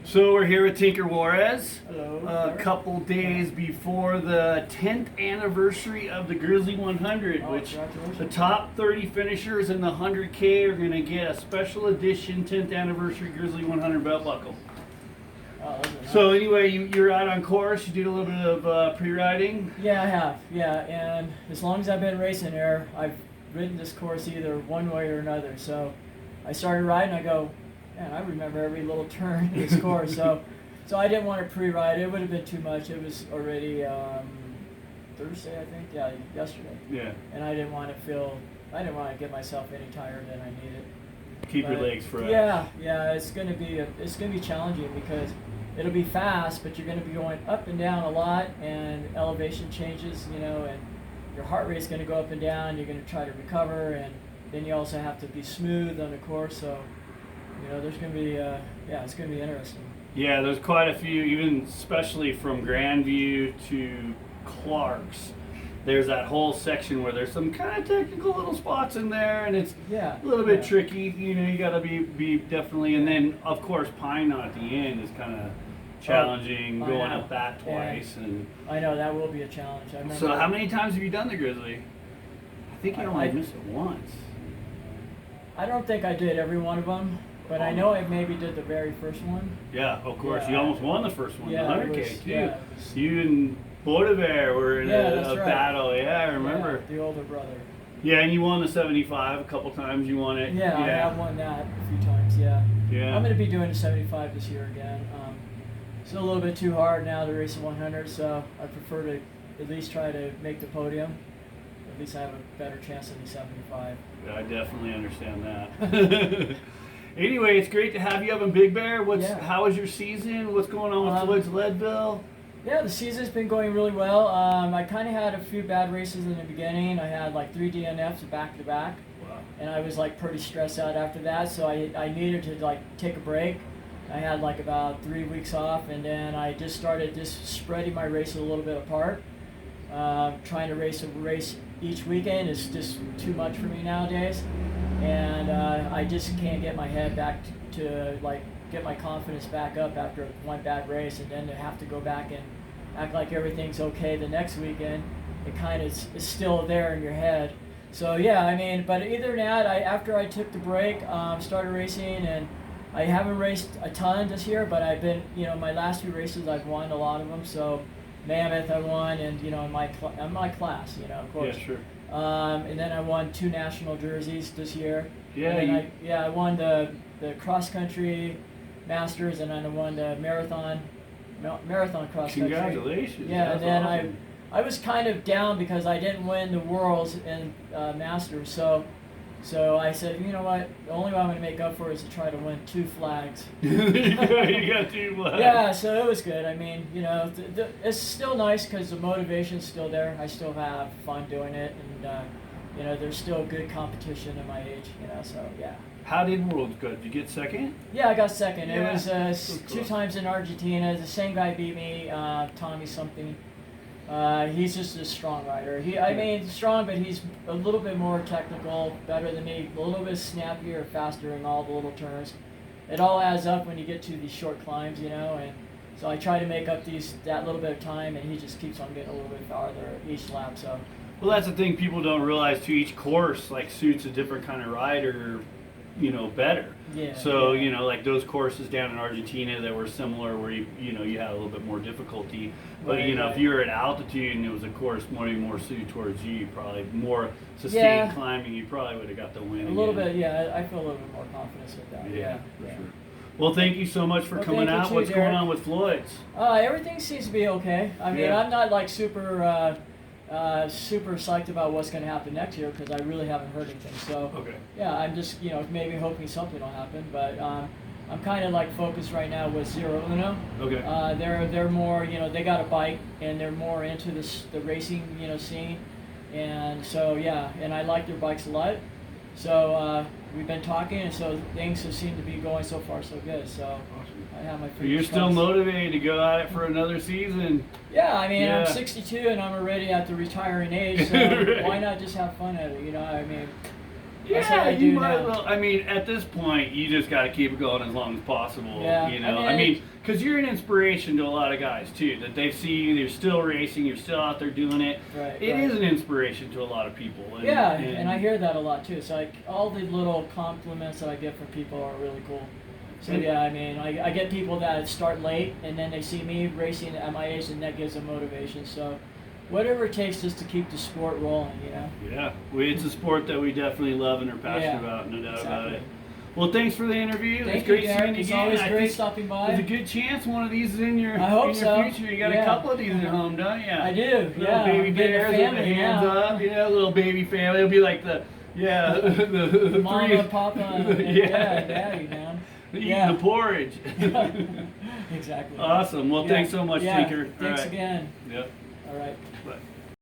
So we're here with Tinker Juarez. Hello. A couple days before the 10th anniversary of the Grizzly 100, which congratulations. the top 30 finishers in the 100K are going to get a special edition 10th anniversary Grizzly 100 belt buckle. Oh, those are nice. So anyway, you're out on course. You did a little bit of pre-riding. Yeah, I have. Yeah, and as long as I've been racing here, I've ridden this course either one way or another. So I started riding. I go, man, I remember every little turn in this course. So I didn't want to pre-ride. It would have been too much. It was already Thursday, I think. Yeah, yesterday. Yeah. And I didn't want to get myself any tired than I needed. Keep your legs fresh. Yeah. It's gonna be challenging because it'll be fast, but you're gonna be going up and down a lot, and elevation changes, and your heart rate's gonna go up and down. You're gonna try to recover, and then you also have to be smooth on the course. So, there's gonna be it's gonna be interesting. Yeah, there's quite a few, even especially from Grandview to Clark's. There's that whole section where there's some kind of technical little spots in there, and it's a little bit tricky. You got to be definitely. And then of course Pine Knot at the end is kind of challenging, going up that twice. And I know that will be a challenge. I remember. So how many times have you done the Grizzly? I think you only missed it once. I don't think I did every one of them, but I know I maybe did the very first one. Yeah, of course. Yeah. You almost won the first one, the 100K too. Yeah, You and Bodever were in a right. battle. Yeah, I remember. Yeah, the older brother. Yeah, and you won the 75 a couple times. You won it. Yeah, I have won that a few times. Yeah. Yeah. I'm going to be doing the 75 this year again. It's a little bit too hard now to race a 100, so I prefer to at least try to make the podium. At least I have a better chance than the 75. Yeah, I definitely understand that. Anyway, it's great to have you up in Big Bear. How was your season? What's going on with Floyd's Leadville? Yeah, the season's been going really well. I kind of had a few bad races in the beginning. I had like 3 DNFs back to back. Wow. And I was like pretty stressed out after that, so I needed to like take a break. I had like about 3 weeks off, and then I just started spreading my races a little bit apart. Trying to race a race each weekend is just too much for me nowadays, and I just can't get my head back to like get my confidence back up after one bad race, and then to have to go back and act like everything's okay the next weekend. It kind of is still there in your head. So yeah, I mean, but either that, after I took the break, started racing, and I haven't raced a ton this year, but I've been, my last few races I've won a lot of them. So Mammoth I won, and in my class, of course. Yeah, sure. And then I won 2 national jerseys this year. Yeah. I won the cross country Masters, and then I won the marathon cross country. Congratulations. Yeah, That's and then awesome. I was kind of down because I didn't win the Worlds and Masters, so I said, you know what, the only way I'm going to make up for it is to try to win 2 flags. You got 2 flags. Yeah, so it was good. I mean, it's still nice because the motivation's still there. I still have fun doing it, and there's still good competition at my age, so yeah. How did Worlds go? Did you get second? Yeah, I got second. Yeah. It was That's 2 cool. times in Argentina. The same guy beat me, Tommy something. He's just a strong rider. Strong, but he's a little bit more technical, better than me, a little bit snappier, faster in all the little turns. It all adds up when you get to these short climbs, and so I try to make up that little bit of time, and he just keeps on getting a little bit farther each lap. So. Well, that's the thing people don't realize too. Each course suits a different kind of rider, better. Yeah. So yeah. like those courses down in Argentina that were similar, where you had a little bit more difficulty. But Right. if you were at altitude and it was a course more suited towards you, probably more sustained climbing, you probably would have got the win. A little bit, yeah. I feel a little bit more confidence with that. Yeah, for sure. Well, thank you so much for coming thank you out. too, What's Derek. going on with Floyd's? Everything seems to be okay. I mean, Yeah. I'm not like super psyched about what's going to happen next year because I really haven't heard anything. So Okay. yeah, I'm just maybe hoping something will happen. But I'm kind of like focused right now with Zero Uno. Okay. They're more they got a bike and they're more into the racing scene, and so yeah, and I like their bikes a lot. So we've been talking, and so things have seemed to be going so far so good. So Awesome. I have my. So you're still crossed. motivated to go at it for another season. Yeah, I mean, Yeah. I'm 62 and I'm already at the retiring age, so Right. why not just have fun at it? That's what Yeah, I you do might now. as well. I mean, at this point, you just got to keep it going as long as possible. Yeah, You know, I mean, because you're an inspiration to a lot of guys too. That they see you, you're still racing, you're still out there doing it. Right, It right. is an inspiration to a lot of people. And I hear that a lot too. It's like all the little compliments that I get from people are really cool. So yeah, I mean, I get people that start late and then they see me racing at my age and that gives them motivation. So whatever it takes just to keep the sport rolling, you know? Yeah, it's a sport that we definitely love and are passionate about, no doubt about it. Well, thanks for the interview. Thank it's great you, Derek. seeing you It's again. always I great think stopping by. There's a good chance one of these is in your, I hope in your so. future. You got a couple of these at home, don't you? I do, Little yeah. baby I'm getting a bears with family the hands now. up, you know, little baby family. It'll be like the the Mama, three, Papa, and Daddy, man. eating the porridge. Exactly. Awesome. Well, thanks so much, Tinker. Thanks All right. again. Yep. All right. Bye.